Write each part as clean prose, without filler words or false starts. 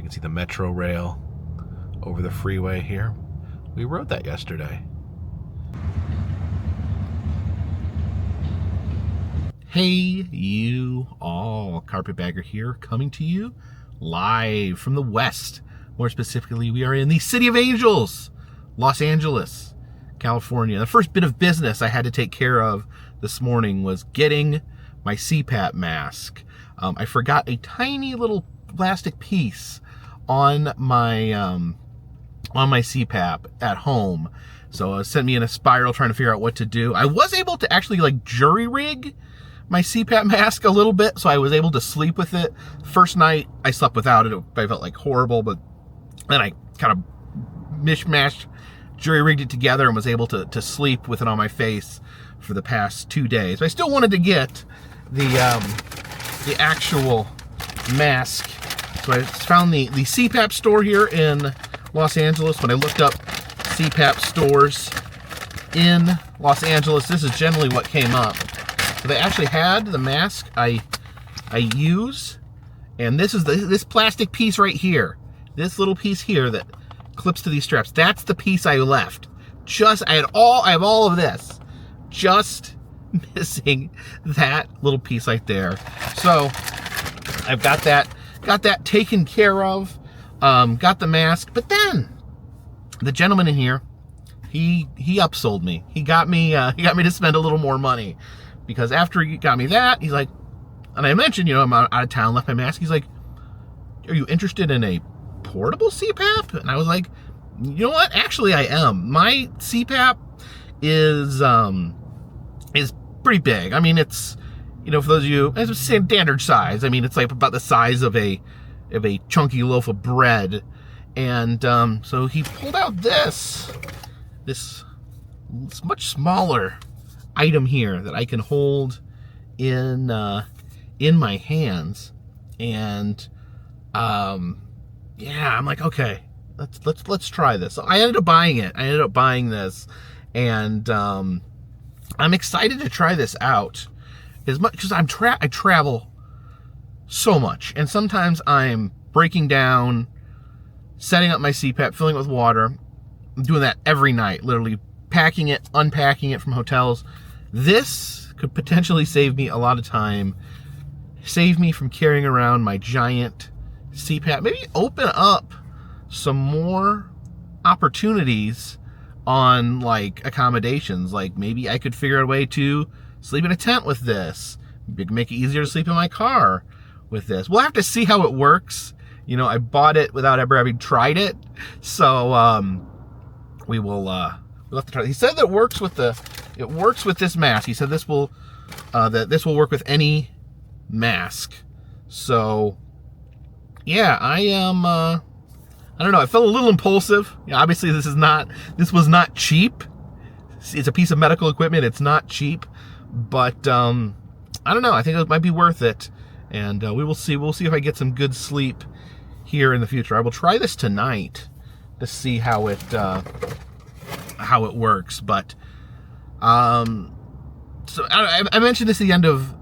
can see the metro rail over the freeway here. We rode that yesterday. Hey, you all. Carpetbagger here, coming to you live from the West. More specifically, we are in the City of Angels, Los Angeles, California. The first bit of business I had to take care of this morning was getting my CPAP mask. I forgot a tiny little plastic piece on my CPAP at home. So it sent me in a spiral trying to figure out what to do. I was able to actually like jury rig my CPAP mask a little bit, so I was able to sleep with it. First night I slept without it. I felt like horrible, but then I kind of mishmashed, jury rigged it together and was able to sleep with it on my face for the past 2 days. But I still wanted to get the actual mask. So I found the CPAP store here in Los Angeles. When I looked up CPAP stores in Los Angeles, this is generally what came up. So they actually had the mask I use, and this is this plastic piece right here. This little piece here that clips to these straps. That's the piece I left. I have all of this. Just missing that little piece right there. So I've got that taken care of. Got the mask, but then the gentleman in here, he upsold me. He got me to spend a little more money, because after he got me that, he's like, and I mentioned, I'm out of town, left my mask. He's like, "Are you interested in a portable CPAP?" And I was like, "You know what? Actually, I am. My CPAP is pretty big. I mean, it's, for those of you, it's a standard size. I mean, it's like about the size of a chunky loaf of bread." And so he pulled out this much smaller item here that I can hold in my hands. And yeah, I'm like, okay, let's try this. So I ended up buying it. I ended up buying this, and I'm excited to try this out, as much because I travel so much, and sometimes I'm breaking down, setting up my CPAP, filling it with water. I'm doing that every night, literally packing it, unpacking it from hotels. This could potentially save me a lot of time, save me from carrying around my giant CPAP, maybe open up some more opportunities on like accommodations. Like maybe I could figure out a way to sleep in a tent with this, make it easier to sleep in my car with this. We'll have to see how it works. I bought it without ever having tried it, so we'll have to try it. He said that it works with this mask. He said this will work with any mask. So yeah, I am I don't know, I felt a little impulsive. Obviously this was not cheap. It's a piece of medical equipment. It's not cheap, but I don't know, I think it might be worth it. And we will see. We'll see if I get some good sleep here in the future. I will try this tonight to see how it works. But so I mentioned this at the end of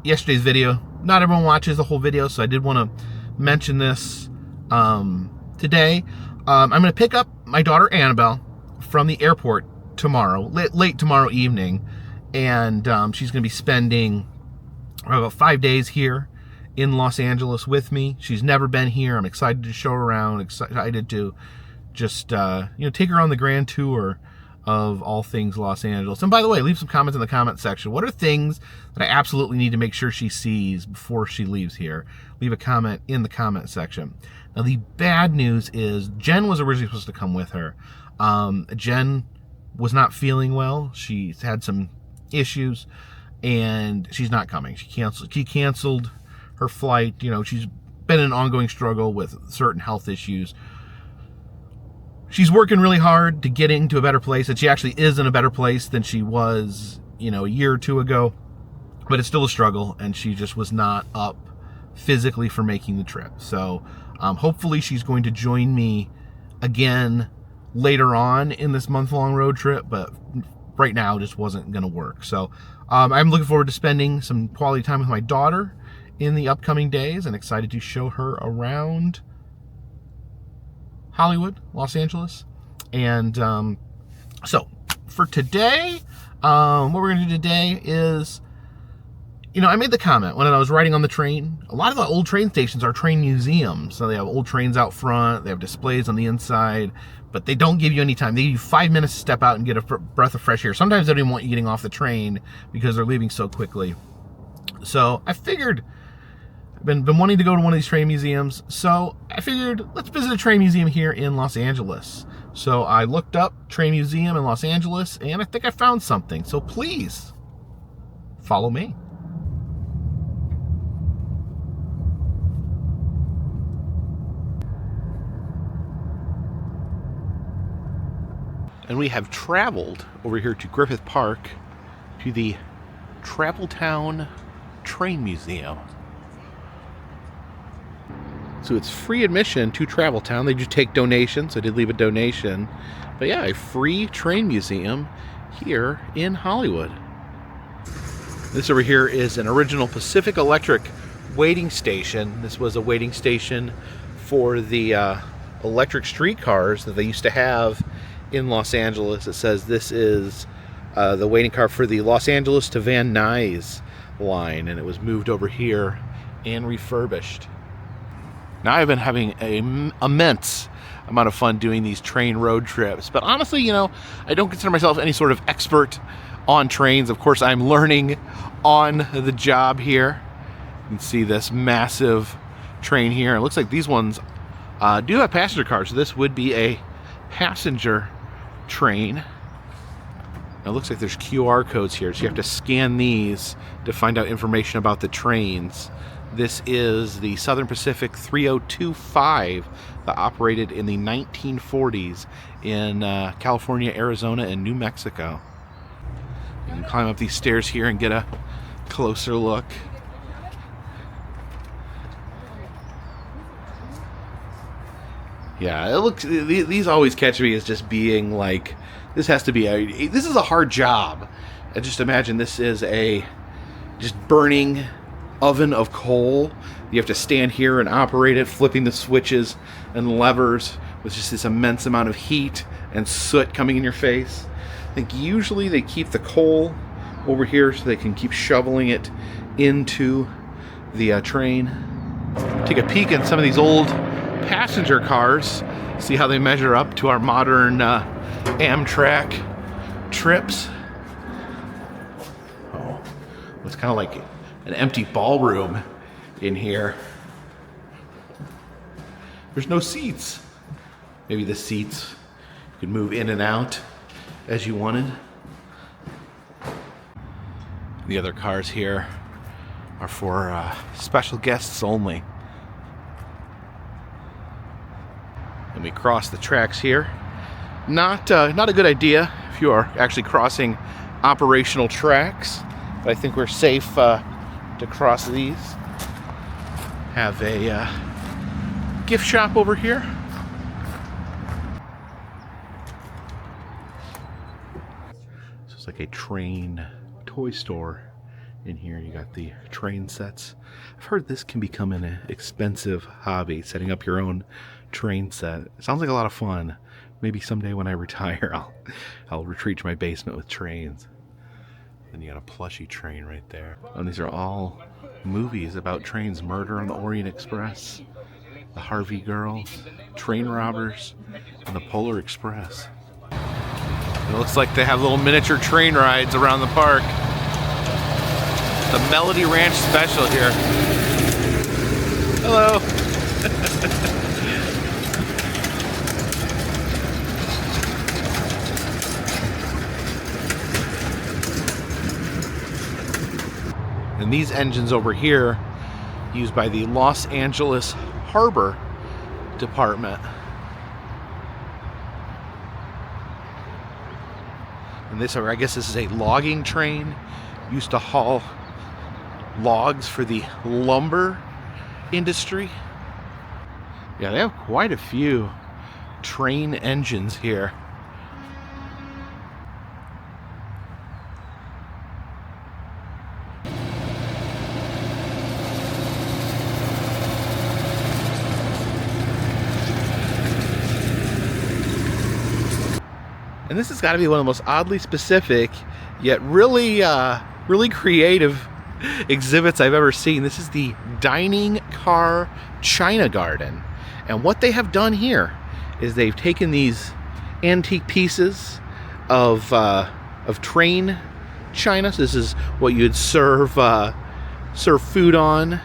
yesterday's video. Not everyone watches the whole video, so I did want to mention this today. I'm going to pick up my daughter Annabelle from the airport tomorrow, late tomorrow evening, and she's going to be spending about 5 days here in Los Angeles with me. She's never been here. I'm excited to show her around, excited to just take her on the grand tour of all things Los Angeles. And by the way, leave some comments in the comment section. What are things that I absolutely need to make sure she sees before she leaves here? Leave a comment in the comment section. Now, the bad news is Jen was originally supposed to come with her. Jen was not feeling well. She's had some issues, and she's not coming. She canceled her flight. She's been in an ongoing struggle with certain health issues. She's working really hard to get into a better place, and she actually is in a better place than she was, a year or two ago. But it's still a struggle, and she just was not up physically for making the trip. So hopefully she's going to join me again later on in this month-long road trip, but right now it just wasn't going to work. So I'm looking forward to spending some quality time with my daughter in the upcoming days, and excited to show her around Hollywood, Los Angeles. And so for today, what we're going to do today is, you know, I made the comment when I was riding on the train. A lot of the old train stations are train museums. So they have old trains out front. They have displays on the inside. But they don't give you any time. They give you 5 minutes to step out and get a breath of fresh air. Sometimes they don't even want you getting off the train because they're leaving so quickly. So I figured, I've been wanting to go to one of these train museums. So I figured, let's visit a train museum here in Los Angeles. So I looked up train museum in Los Angeles, and I think I found something. So please, follow me. And we have traveled over here to Griffith Park to the Traveltown Train Museum. So it's free admission to Traveltown. They do take donations. I did leave a donation. But yeah, a free train museum here in Hollywood. This over here is an original Pacific Electric waiting station. This was a waiting station for the electric streetcars that they used to have in Los Angeles. It says this is the waiting car for the Los Angeles to Van Nuys line, and it was moved over here and refurbished. Now I've been having an immense amount of fun doing these train road trips, but honestly, you know, I don't consider myself any sort of expert on trains. Of course, I'm learning on the job here. You can see this massive train here. It looks like these ones do have passenger cars, so this would be a passenger train. It looks like there's QR codes here, so you have to scan these to find out information about the trains. This is the Southern Pacific 3025 that operated in the 1940s in California, Arizona, and New Mexico. You can climb up these stairs here and get a closer look. Yeah, it looks. These always catch me as just being like, this has to be this is a hard job. And just imagine this is a just burning oven of coal. You have to stand here and operate it, flipping the switches and levers with just this immense amount of heat and soot coming in your face. I think usually they keep the coal over here so they can keep shoveling it into the train. Take a peek at some of these old passenger cars, see how they measure up to our modern Amtrak trips. Oh, it's kind of like an empty ballroom in here. There's no seats. Maybe the seats you could move in and out as you wanted. The other cars here are for special guests only. And we cross the tracks here. Not a good idea if you are actually crossing operational tracks, but I think we're safe to cross these. Have a gift shop over here. So it's like a train toy store in here. You got the train sets. I've heard this can become an expensive hobby, setting up your own train set. It sounds like a lot of fun. Maybe someday when I retire, I'll retreat to my basement with trains. Then you got a plushy train right there. And these are all movies about trains. Murder on the Orient Express, The Harvey Girls, Train Robbers, and the Polar Express. It looks like they have little miniature train rides around the park. The Melody Ranch special here. Hello. And these engines over here, used by the Los Angeles Harbor Department. And this, I guess this is a logging train, used to haul logs for the lumber industry. Yeah, they have quite a few train engines here. And this has got to be one of the most oddly specific, yet really, really creative exhibits I've ever seen. This is the Dining Car China Garden. And what they have done here is they've taken these antique pieces of train china. So this is what you'd serve food on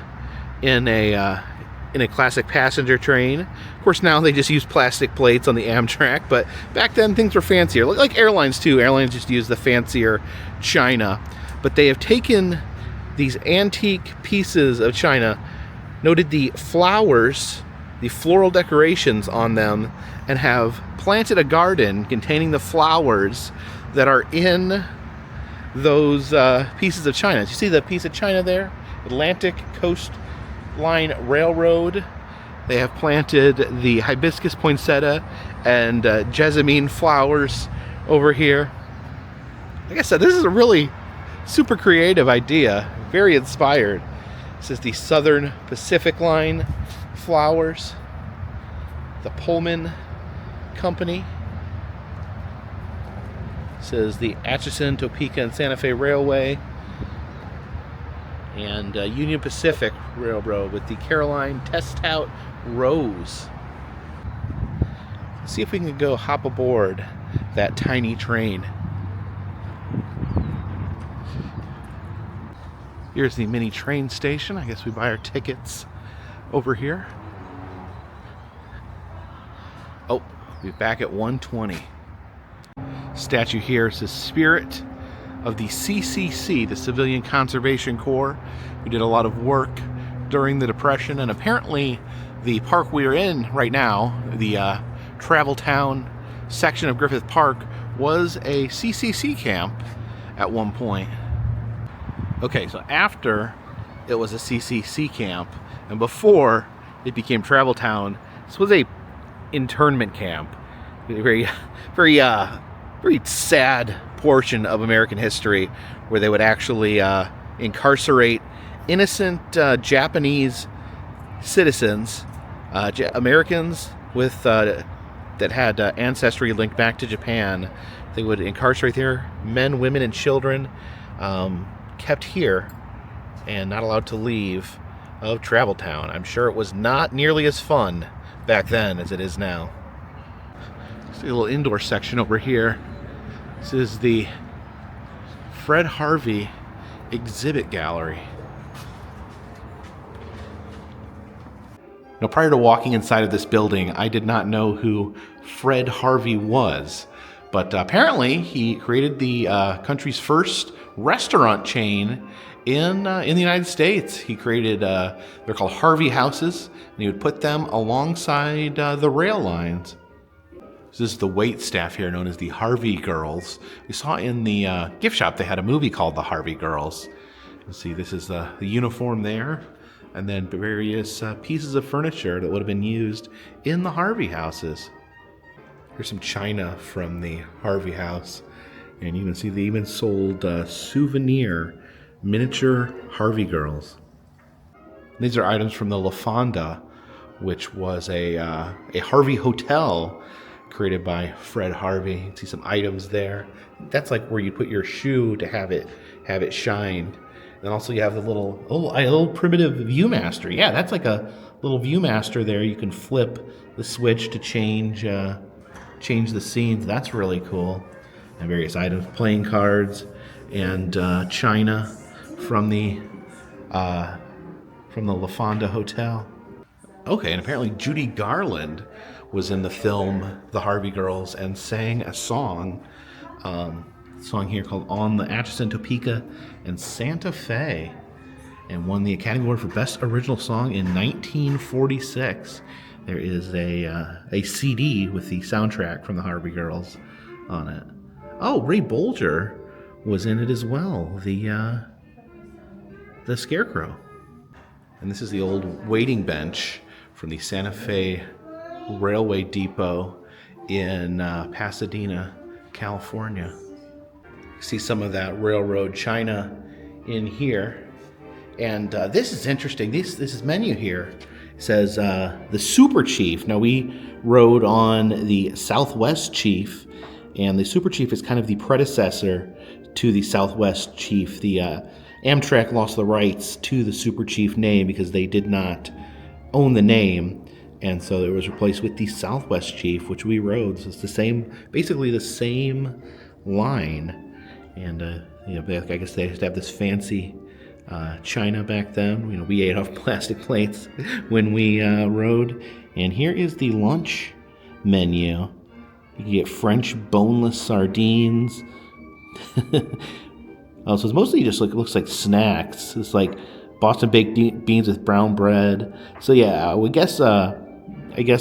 in a classic passenger train. Of course, now they just use plastic plates on the Amtrak, but back then things were fancier. Like airlines too. Airlines just use the fancier china. But they have taken these antique pieces of china, noted the flowers, the floral decorations on them, and have planted a garden containing the flowers that are in those pieces of china. Do you see the piece of china there? Atlantic Coastline Railroad. They have planted the hibiscus poinsettia and jessamine flowers over here. Like I said, this is a really super creative idea. Very inspired. This is the Southern Pacific Line flowers. The Pullman Company. This is the Atchison, Topeka, and Santa Fe Railway. And Union Pacific Railroad with the Caroline Test Out Rose. Let's see if we can go hop aboard that tiny train. Here's the mini train station. I guess we buy our tickets over here. Oh, we're back at 120. Statue here is the spirit of the CCC, the Civilian Conservation Corps, who did a lot of work during the Depression. And apparently the park we are in right now, the Travel Town section of Griffith Park, was a CCC camp at one point. Okay, so after it was a CCC camp and before it became Travel Town, this was a internment camp. Very, very, very sad portion of American history where they would actually incarcerate innocent Japanese citizens, Americans with that had ancestry linked back to Japan. They would incarcerate their men, women, and children, kept here and not allowed to leave of Travel Town. I'm sure it was not nearly as fun back then as it is now. See a little indoor section over here. This is the Fred Harvey Exhibit Gallery. Now, prior to walking inside of this building, I did not know who Fred Harvey was, but apparently he created the country's first restaurant chain in the United States. He created, they're called Harvey houses, and he would put them alongside the rail lines. So this is the wait staff here, known as the Harvey Girls. We saw in the gift shop they had a movie called The Harvey Girls. You see, this is the uniform there, and then various pieces of furniture that would have been used in the Harvey houses. Here's some china from the Harvey house, and you can see they even sold souvenir miniature Harvey Girls. These are items from the La Fonda, which was a Harvey hotel created by Fred Harvey. You can see some items there. That's like where you put your shoe to have it shine. And also you have the little primitive Viewmaster. Yeah, that's like a little Viewmaster there. You can flip the switch to change the scenes. That's really cool. And various items, playing cards, and china from the La Fonda Hotel. Okay, and apparently Judy Garland was in the film The Harvey Girls and sang a song here called On the Atchison, Topeka, and Santa Fe, and won the Academy Award for Best Original Song in 1946. There is a CD with the soundtrack from The Harvey Girls on it. Oh, Ray Bolger was in it as well, the Scarecrow. And this is the old waiting bench from the Santa Fe Railway Depot in Pasadena, California. You see some of that railroad china in here. And this is interesting. This is menu here. It says the Super Chief. Now, we rode on the Southwest Chief, and the Super Chief is kind of the predecessor to the Southwest Chief. The Amtrak lost the rights to the Super Chief name because they did not own the name, and so it was replaced with the Southwest Chief, which we rode. So it's the same, basically the same line. And I guess they used to have this fancy china back then. We ate off plastic plates when we rode. And here is the lunch menu. You can get French boneless sardines. Oh, so it's mostly just looks like snacks. It's like Boston baked beans with brown bread. So yeah, I guess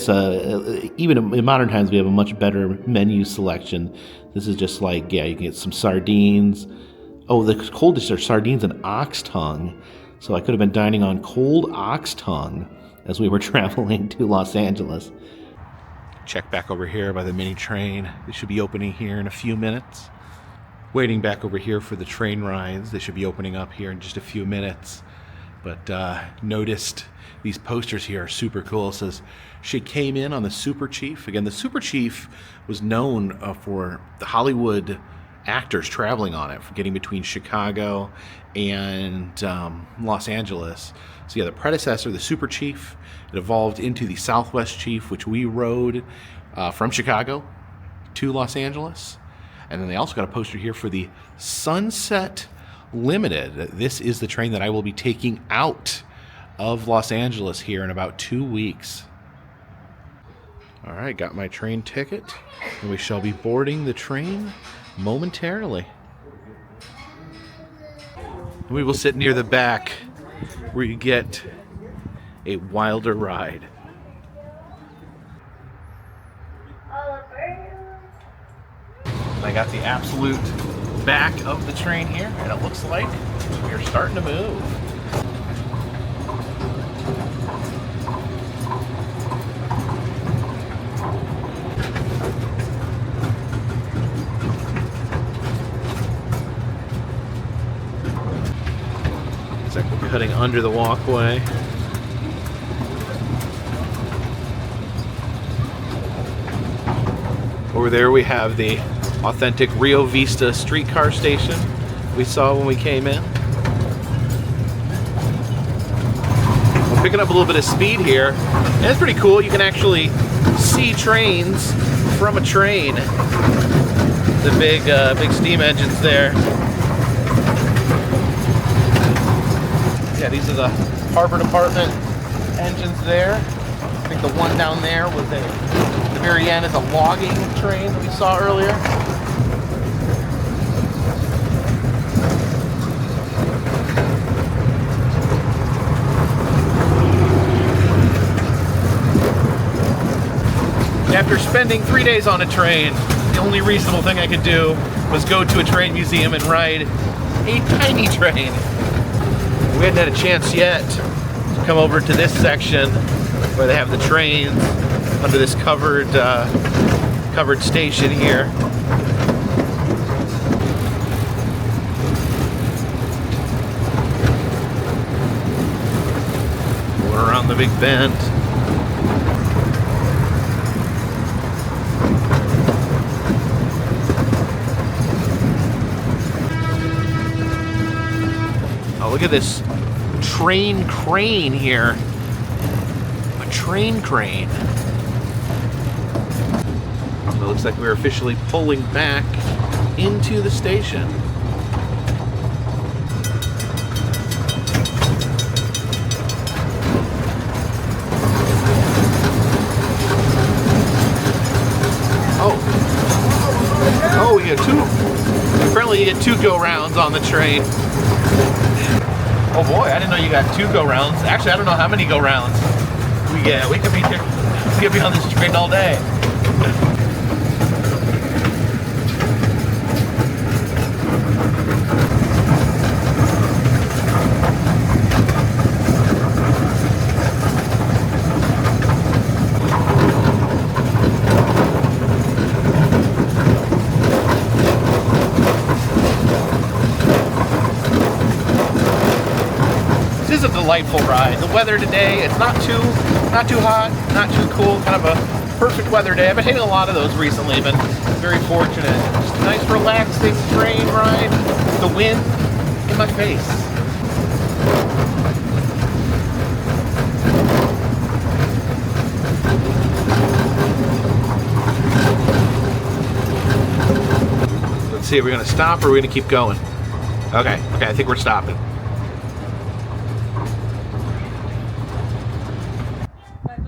even in modern times we have a much better menu selection. This is just like, yeah, you can get some sardines. Oh, the cold dish are sardines and ox tongue. So I could have been dining on cold ox tongue as we were traveling to Los Angeles. Check back over here by the mini train. It should be opening here in a few minutes. Waiting back over here for the train rides. They should be opening up here in just a few minutes. But noticed these posters here are super cool. It says, she came in on the Super Chief. Again, the Super Chief was known for the Hollywood actors traveling on it, for getting between Chicago and Los Angeles. So yeah, the predecessor, the Super Chief, it evolved into the Southwest Chief, which we rode from Chicago to Los Angeles. And then they also got a poster here for the Sunset Limited. This is the train that I will be taking out of Los Angeles here in about 2 weeks. All right, got my train ticket, and we shall be boarding the train momentarily. We will sit near the back where you get a wilder ride. I got the absolute back of the train here, and it looks like we're starting to move. Looks like we're cutting under the walkway. Over there we have the authentic Rio Vista streetcar station we saw when we came in. We're picking up a little bit of speed here, and it's pretty cool. You can actually see trains from a train. The big steam engines there. Yeah, these are the harbor department engines there. I think the one down there was at the very end is a logging train that we saw earlier. After spending 3 days on a train, the only reasonable thing I could do was go to a train museum and ride a tiny train. We hadn't had a chance yet to come over to this section where they have the trains under this covered station here. Going around the Big Bend. Oh, look at this train crane here. A train crane. It looks like we're officially pulling back into the station. Oh, we get two. Apparently you get 2 go-rounds on the train. Oh boy, I didn't know you got 2 go-rounds. Actually, I don't know how many go-rounds we get. We could be on this train all day. This is a delightful ride. The weather today, it's not too hot, not too cool, kind of a perfect weather day. I've been hitting a lot of those recently, been very fortunate. Just a nice relaxing train ride, the wind in my face. Let's see, are we gonna stop or are we gonna keep going? Okay, I think we're stopping.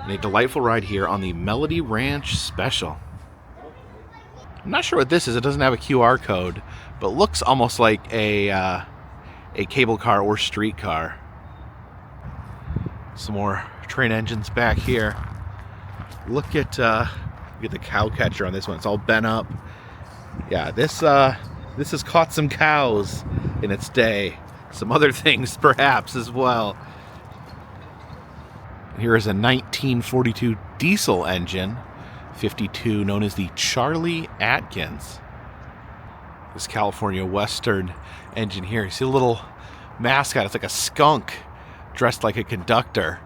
A delightful ride here on the Melody Ranch Special. I'm not sure what this is. It doesn't have a QR code, but looks almost like a cable car or street car. Some more train engines back here. Look at the cow catcher on this one. It's all bent up. Yeah, this has caught some cows in its day. Some other things perhaps as well. Here is a 1942 diesel engine, 52, known as the Charlie Atkins. This California Western engine here. You see a little mascot. It's like a skunk dressed like a conductor.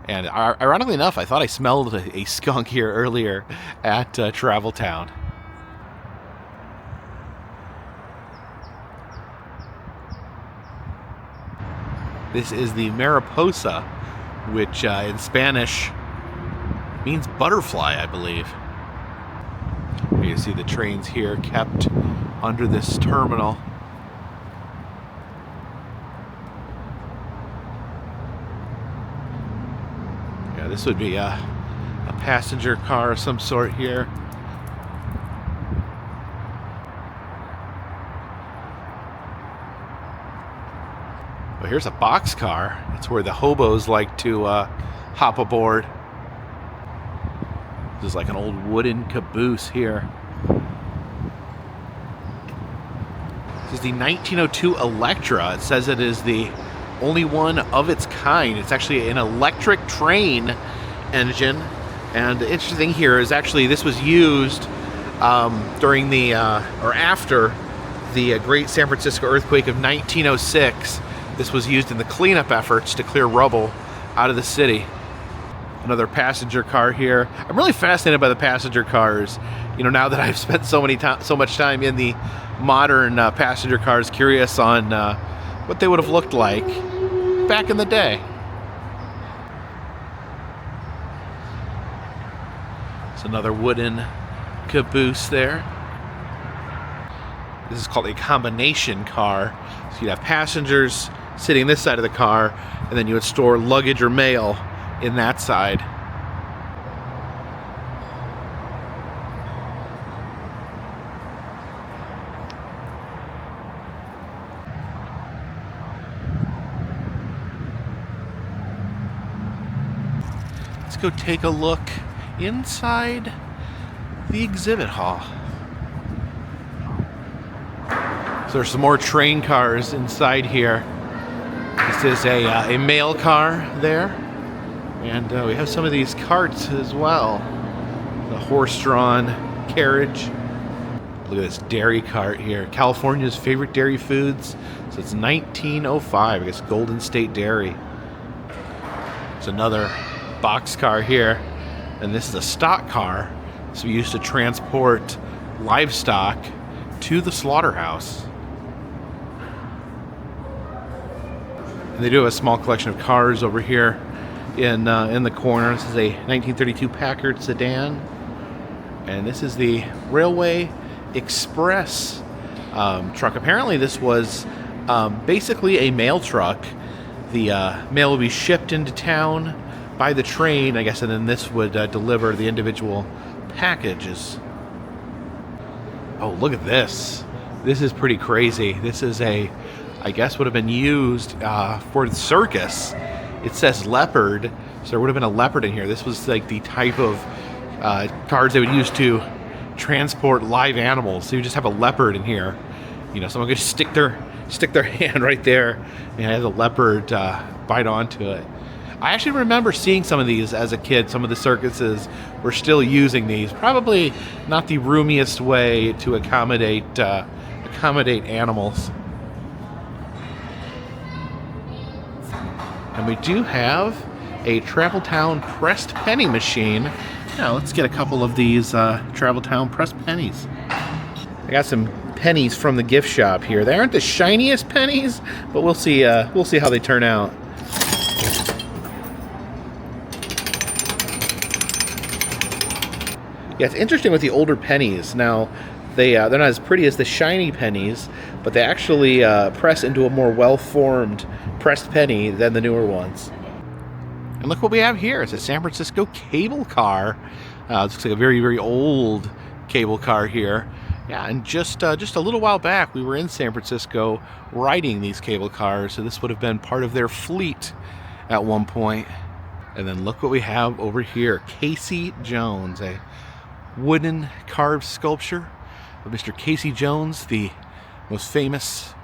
And ironically enough, I thought I smelled a skunk here earlier at Travel Town. This is the Mariposa, which in Spanish means butterfly, I believe. You see the trains here kept under this terminal. Yeah, this would be a passenger car of some sort here. Well, here's a boxcar. That's where the hobos like to hop aboard. This is like an old wooden caboose here. This is the 1902 Electra. It says it is the only one of its kind. It's actually an electric train engine. And the interesting thing here is actually this was used during the, or after the Great San Francisco earthquake of 1906. This was used in the cleanup efforts to clear rubble out of the city. Another passenger car here. I'm really fascinated by the passenger cars. You know, now that I've spent so much time in the modern passenger cars, curious on what they would have looked like back in the day. It's another wooden caboose there. This is called a combination car. So you'd have passengers sitting this side of the car, and then you would store luggage or mail in that side. Let's go take a look inside the exhibit hall. So there's some more train cars inside here. This is a mail car there. And we have some of these carts as well. The horse-drawn carriage. Look at this dairy cart here. California's favorite dairy foods. So it's 1905, I guess, Golden State Dairy. It's another boxcar here. And this is a stock car. This we used to transport livestock to the slaughterhouse. And they do have a small collection of cars over here in the corner. This is a 1932 Packard sedan, and this is the Railway Express truck. Apparently, this was basically a mail truck. The mail would be shipped into town by the train, I guess, and then this would deliver the individual packages. Oh, look at this! This is pretty crazy. This is I guess would have been used for the circus. It says leopard, so there would have been a leopard in here. This was like the type of cars they would use to transport live animals. So you just have a leopard in here. You know, someone could just stick their hand right there and have the leopard bite onto it. I actually remember seeing some of these as a kid. Some of the circuses were still using these. Probably not the roomiest way to accommodate animals. And we do have a Travel Town pressed penny machine Now let's get a couple of these Travel Town pressed pennies. I got some pennies from the gift shop here. They aren't the shiniest pennies, but we'll see how they turn out. Yeah, it's interesting with the older pennies. Now, they're not as pretty as the shiny pennies, but they actually press into a more well-formed pressed penny than the newer ones. And look what we have here. It's a San Francisco cable car. It looks like a very, very old cable car here. Yeah, and just a little while back, we were in San Francisco riding these cable cars, so this would have been part of their fleet at one point. And then look what we have over here. Casey Jones, a wooden carved sculpture of Mr. Casey Jones, the most famous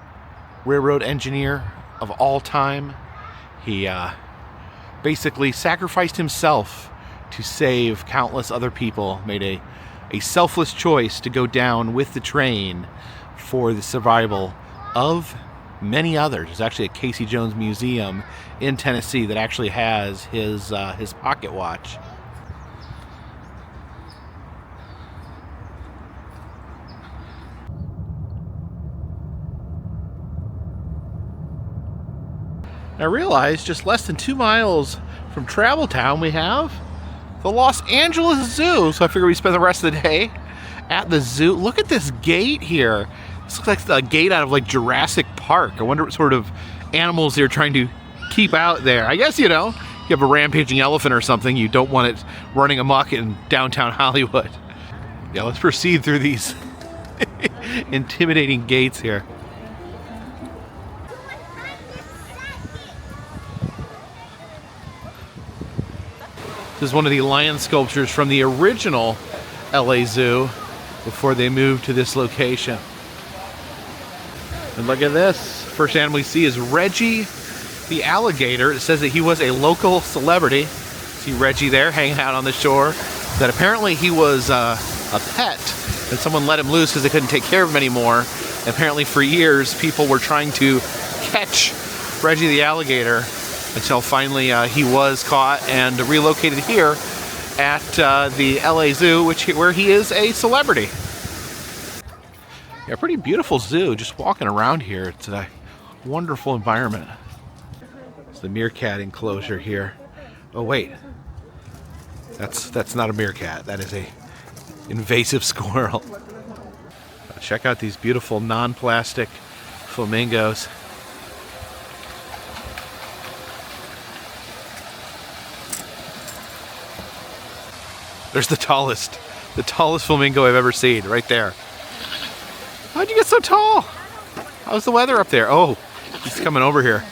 railroad engineer of all time. He basically sacrificed himself to save countless other people, made a selfless choice to go down with the train for the survival of many others. There's actually a Casey Jones museum in Tennessee that actually has his pocket watch. I realized just less than 2 miles from Travel Town we have the Los Angeles Zoo. So I figure we spend the rest of the day at the zoo. Look at this gate here. This looks like a gate out of like Jurassic Park. I wonder what sort of animals they're trying to keep out there. I guess, you know, you have a rampaging elephant or something, you don't want it running amok in downtown Hollywood. Yeah, let's proceed through these intimidating gates here. This is one of the lion sculptures from the original LA Zoo before they moved to this location. And look at this. First animal we see is Reggie the alligator. It says that he was a local celebrity. See Reggie there hanging out on the shore. That apparently he was a pet and someone let him loose because they couldn't take care of him anymore. And apparently for years people were trying to catch Reggie the alligator, until finally he was caught and relocated here at the LA Zoo, where he is a celebrity. Yeah, pretty beautiful zoo. Just walking around here, it's a wonderful environment. It's the meerkat enclosure here. Oh wait, that's not a meerkat. That is a invasive squirrel. Check out these beautiful non-plastic flamingos. There's the tallest flamingo I've ever seen, right there. How'd you get so tall? How's the weather up there? Oh, he's coming over here.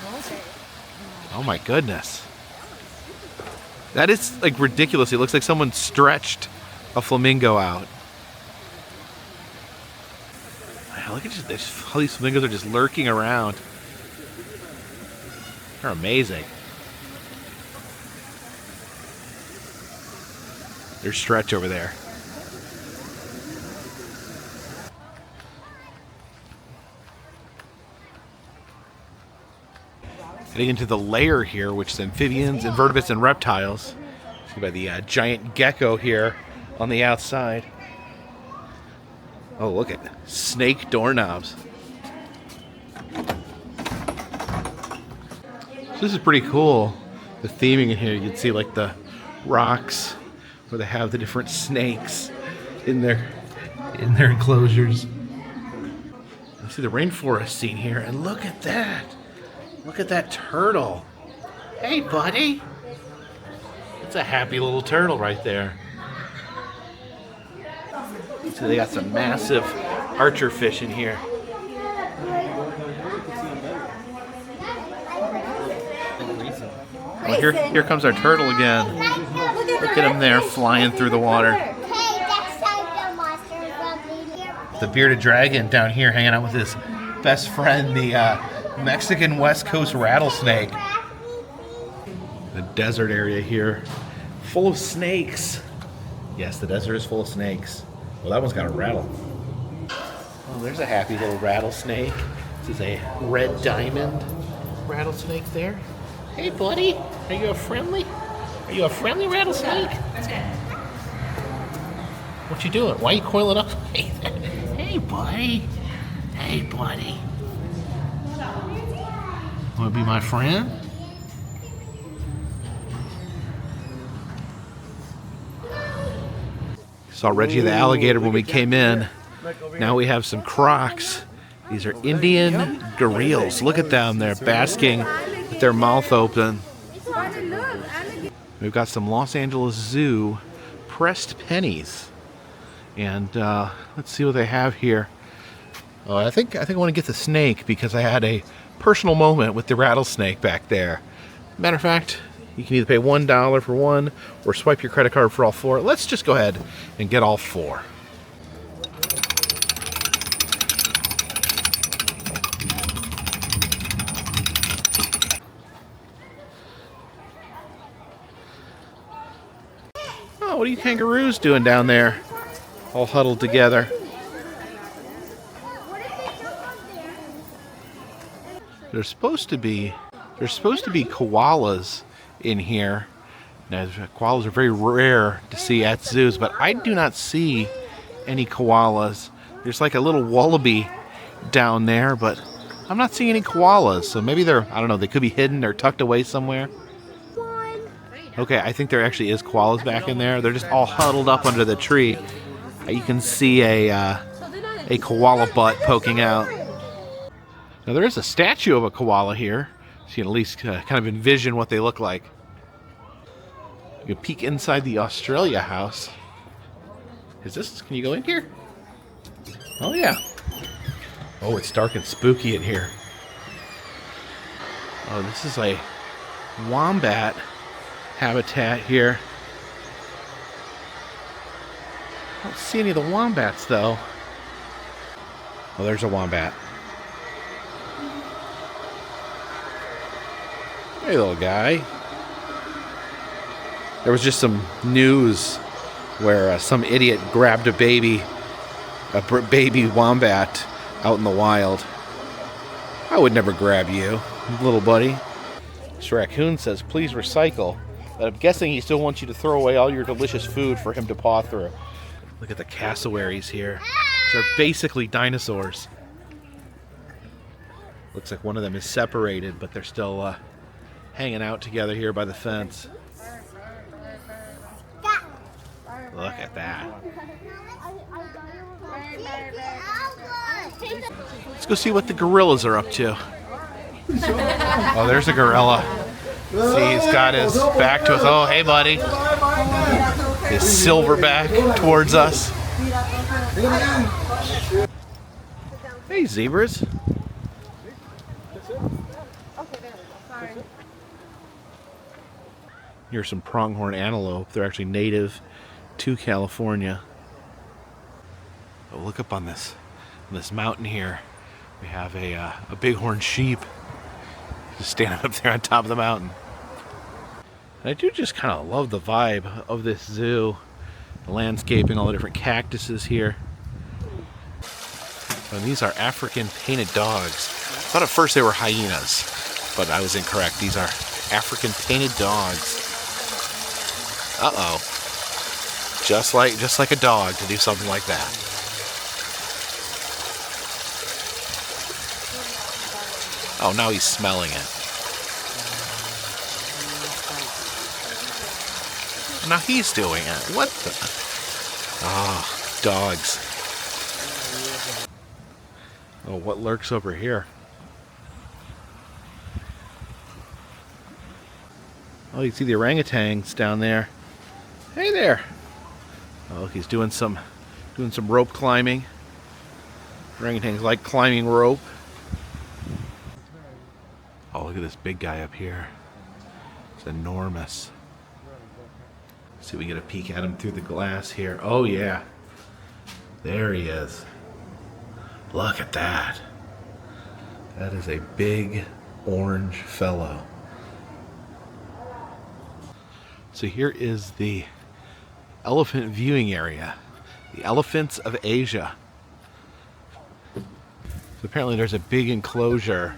Oh my goodness. That is like ridiculous. It looks like someone stretched a flamingo out. Wow, look at just, all these flamingos are just lurking around. They're amazing. There's Stretch over there. Heading into the lair here, which is amphibians, invertebrates, and reptiles. See by the giant gecko here on the outside. Oh, look at snake doorknobs. So this is pretty cool. The theming in here, you can see like the rocks where they have the different snakes in their enclosures. You see the rainforest scene here, and look at that. Look at that turtle. Hey, buddy. It's a happy little turtle right there. So they got some massive archer fish in here. Oh, here comes our turtle again. Look at him there flying through the water. The bearded dragon down here hanging out with his best friend, the Mexican West Coast rattlesnake. The desert area here, full of snakes. Yes, the desert is full of snakes. Well, that one's got a rattle. Oh, there's a happy little rattlesnake. This is a red diamond rattlesnake there. Hey, buddy, are you a friendly rattlesnake? What you doing? Why you coiling up? Hey, buddy. Hey, buddy. Want to be my friend? Saw Reggie the alligator when we came in. Now we have some crocs. These are Indian gorillas. Look at them. They're basking with their mouth open. We've got some Los Angeles Zoo pressed pennies. And let's see what they have here. Oh, I think I want to get the snake because I had a personal moment with the rattlesnake back there. Matter of fact, you can either pay $1 for one or swipe your credit card for all four. Let's just go ahead and get all four. Oh, what are you kangaroos doing down there? All huddled together. There's supposed to be koalas in here. Now, koalas are very rare to see at zoos, but I do not see any koalas. There's like a little wallaby down there, but I'm not seeing any koalas. So maybe they're, I don't know, they could be hidden or tucked away somewhere. Okay, I think there actually is koalas back in there. They're just all huddled up under the tree. You can see a koala butt poking out. Now there is a statue of a koala here, so you can at least kind of envision what they look like. You can peek inside the Australia house. Can you go in here? Oh yeah. Oh, it's dark and spooky in here. Oh, this is a wombat habitat here. I don't see any of the wombats though. Oh, there's a wombat. Hey, little guy. There was just some news where some idiot grabbed a baby wombat out in the wild. I would never grab you, little buddy. This raccoon says, please recycle. But I'm guessing he still wants you to throw away all your delicious food for him to paw through. Look at the cassowaries here. They're basically dinosaurs. Looks like one of them is separated, but they're still hanging out together here by the fence. Look at that. Let's go see what the gorillas are up to. Oh, there's a gorilla. See, he's got his back to us. Oh, hey, buddy. His silverback towards us. Hey, zebras. Here's some pronghorn antelope. They're actually native to California. Oh, look up on this mountain here. We have a bighorn sheep just standing up there on top of the mountain. And I do just kind of love the vibe of this zoo. The landscaping, all the different cactuses here. And these are African painted dogs. I thought at first they were hyenas, but I was incorrect. These are African painted dogs. Uh-oh. Just like a dog to do something like that. Oh, now he's smelling it. Now he's doing it. What the? Ah, dogs. Oh, what lurks over here? Oh, you can see the orangutans down there. Hey there. Oh, he's doing some rope climbing. Orangutans like climbing rope. Oh, look at this big guy up here. It's enormous. Let's see if we get a peek at him through the glass here. Oh yeah. There he is. Look at that. That is a big orange fellow. So here is the elephant viewing area. The elephants of Asia. So apparently there's a big enclosure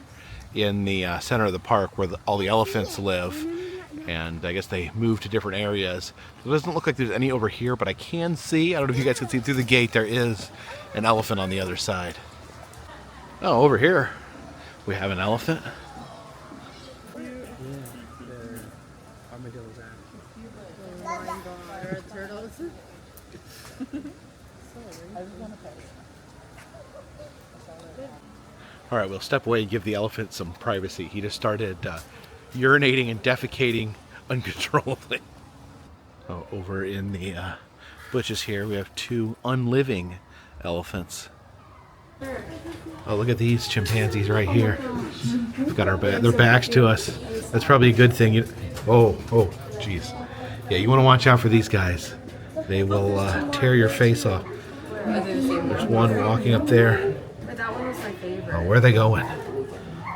in the center of the park where all the elephants live. and I guess they moved to different areas. It doesn't look like there's any over here, but I can see, I don't know if you guys can see through the gate, there is an elephant on the other side. Oh, over here we have an elephant. All right, we'll step away and give the elephant some privacy. He just started urinating and defecating uncontrollably. Oh, over in the bushes here, we have two unliving elephants. Oh, look at these chimpanzees right here. We've got their backs to us. That's probably a good thing. Oh, jeez. Yeah, you want to watch out for these guys. They will tear your face off. There's one walking up there. Oh, where are they going?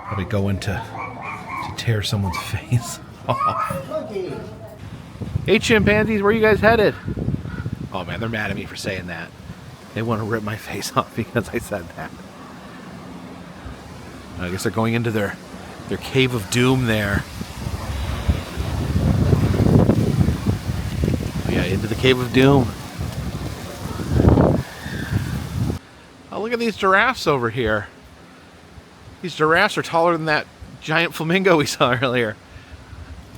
Probably going to tear someone's face off. Hey, chimpanzees, where are you guys headed? Oh, man, they're mad at me for saying that. They want to rip my face off because I said that. I guess they're going into their cave of doom there. Oh, yeah, into the cave of doom. Oh, look at these giraffes over here. These giraffes are taller than that giant flamingo we saw earlier.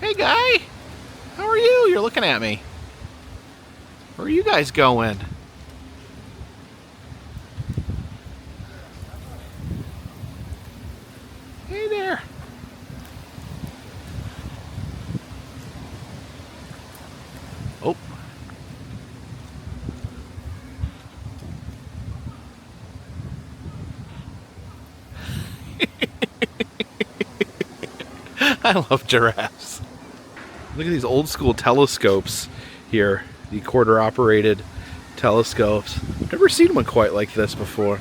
Hey, guy. How are you? You're looking at me. Where are you guys going? Hey there. Oh. I love giraffes. Look at these old school telescopes here. The quarter operated telescopes. Never seen one quite like this before.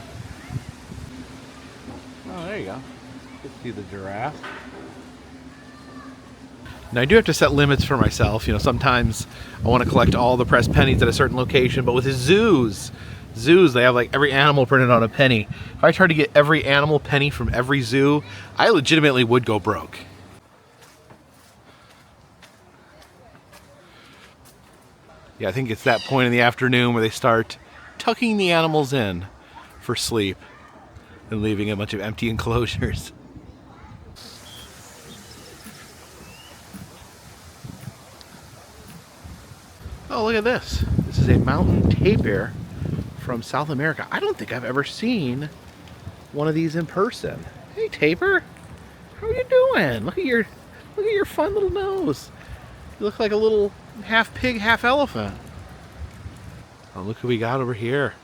Oh, there you go. You can see the giraffe. Now I do have to set limits for myself. You know, sometimes I want to collect all the pressed pennies at a certain location, but with the zoos, they have like every animal printed on a penny. If I tried to get every animal penny from every zoo, I legitimately would go broke. Yeah, I think it's that point in the afternoon where they start tucking the animals in for sleep and leaving a bunch of empty enclosures. Oh, look at this. This is a mountain tapir from South America. I don't think I've ever seen one of these in person. Hey, tapir. How are you doing? Look at your fun little nose. You look like a little half pig, half elephant. Oh, look who we got over here.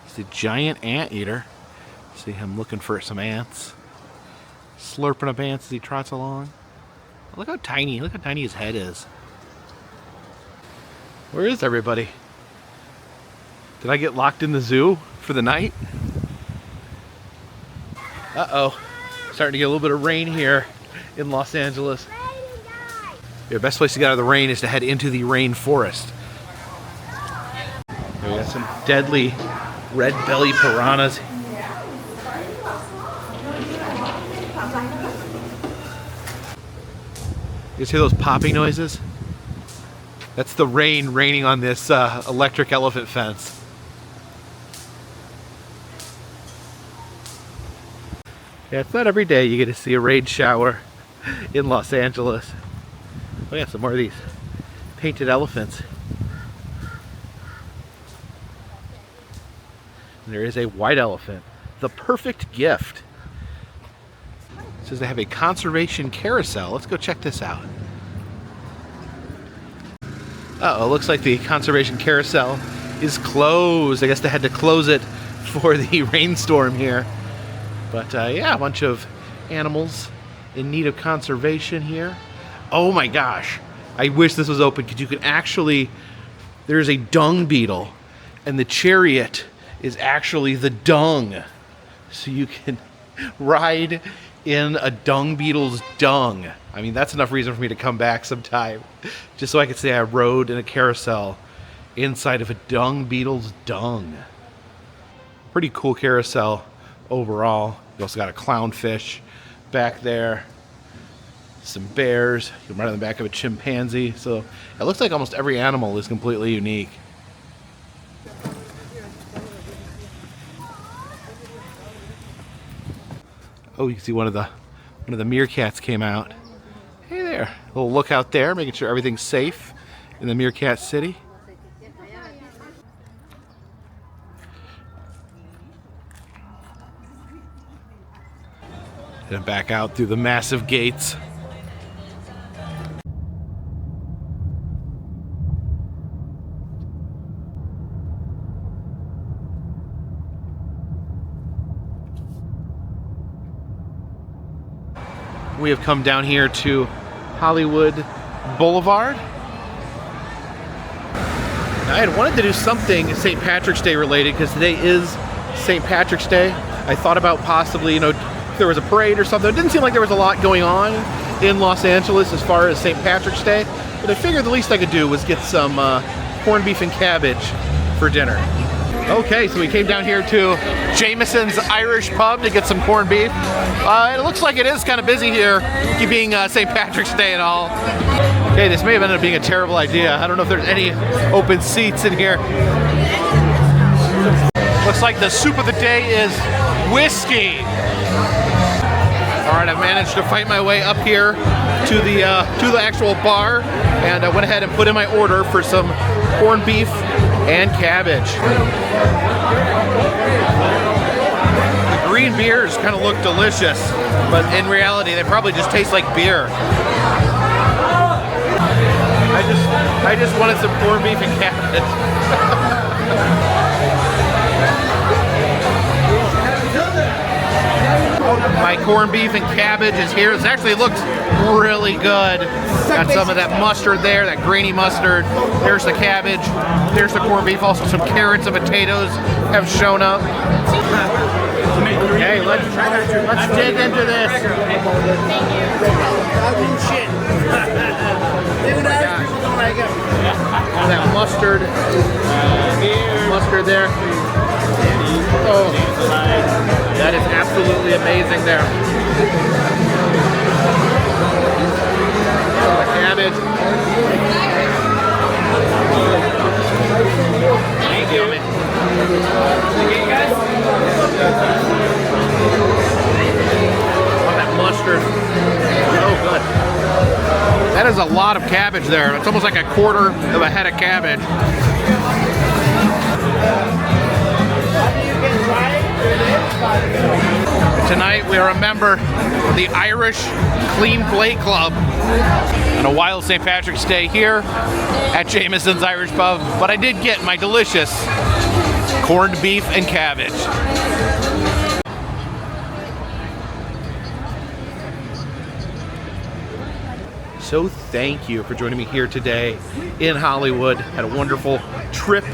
He's a giant anteater. See him looking for some ants. Slurping up ants as he trots along. Oh, look how tiny his head is. Where is everybody? Did I get locked in the zoo for the night? Uh-oh. Starting to get a little bit of rain here in Los Angeles. The best place to get out of the rain is to head into the rainforest. We got some deadly red belly piranhas. You hear those popping noises? That's the rain raining on this electric elephant fence. Yeah, it's not every day you get to see a rain shower in Los Angeles. Oh yeah, some more of these painted elephants. And there is a white elephant. The perfect gift. It says they have a conservation carousel. Let's go check this out. Uh-oh, looks like the conservation carousel is closed. I guess they had to close it for the rainstorm here. But yeah, a bunch of animals in need of conservation here. Oh my gosh, I wish this was open because you can actually, there's a dung beetle and the chariot is actually the dung. So you can ride in a dung beetle's dung. I mean, that's enough reason for me to come back sometime just so I could say I rode in a carousel inside of a dung beetle's dung. Pretty cool carousel overall. You also got a clownfish back there. some bears. You can ride on the back of a chimpanzee. So it looks like almost every animal is completely unique. Oh, you can see one of the meerkats came out. Hey there, a little look out there, making sure everything's safe in the meerkat city. And back out through the massive gates. We have come down here to Hollywood Boulevard. Now, I had wanted to do something St. Patrick's Day related because today is St. Patrick's Day. I thought about possibly, if there was a parade or something. It didn't seem like there was a lot going on in Los Angeles as far as St. Patrick's Day, but I figured the least I could do was get some corned beef and cabbage for dinner. Okay, so we came down here to Jameson's Irish Pub to get some corned beef. It looks like it is kind of busy here, being St. Patrick's Day and all. Okay, this may have ended up being a terrible idea. I don't know if there's any open seats in here. Looks like the soup of the day is whiskey. All right, I've managed to fight my way up here to the actual bar, and I went ahead and put in my order for some corned beef and cabbage. The green beers kind of look delicious, but in reality, they probably just taste like beer. I just wanted some corned beef and cabbage. My corned beef and cabbage is here. It actually looks really good. Got some of that mustard there, that grainy mustard. There's the cabbage. There's the corned beef. Also some carrots and potatoes have shown up. Okay, let's dig into this. All that mustard there. Oh, that is absolutely amazing there. The cabbage. Thank you. Oh, that mustard. So good. That is a lot of cabbage there. It's almost like a quarter of a head of cabbage. Tonight we are a member of the Irish Clean Plate Club on a wild St. Patrick's Day here at Jameson's Irish Pub, but I did get my delicious corned beef and cabbage. So thank you for joining me here today in Hollywood. Had a wonderful trip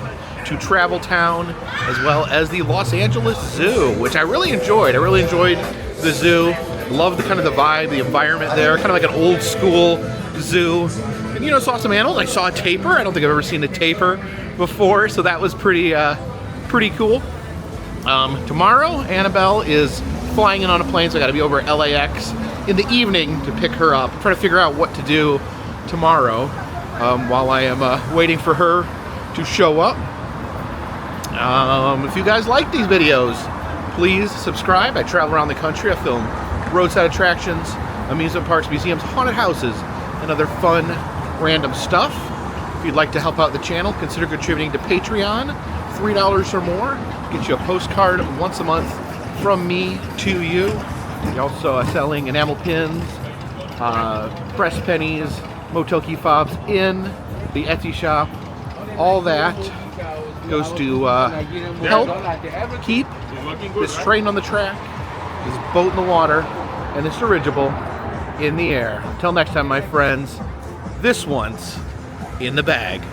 to Travel Town, as well as the Los Angeles Zoo, which I really enjoyed. I really enjoyed the zoo. Loved the kind of the vibe, the environment there, kind of like an old school zoo. And saw some animals. I saw a tapir. I don't think I've ever seen a tapir before, so that was pretty cool. Tomorrow, Annabelle is flying in on a plane, so I got to be over at LAX in the evening to pick her up. I'm trying to figure out what to do tomorrow while I am waiting for her to show up. If you guys like these videos, please subscribe. I travel around the country. I film roadside attractions, amusement parks, museums, haunted houses, and other fun, random stuff. If you'd like to help out the channel, consider contributing to Patreon. $3 or more gets you a postcard once a month from me to you. We're also selling enamel pins, press pennies, motel key fobs in the Etsy shop. All that goes to help keep this train on the track, this boat in the water, and this dirigible in the air. Until next time, my friends, this one's in the bag.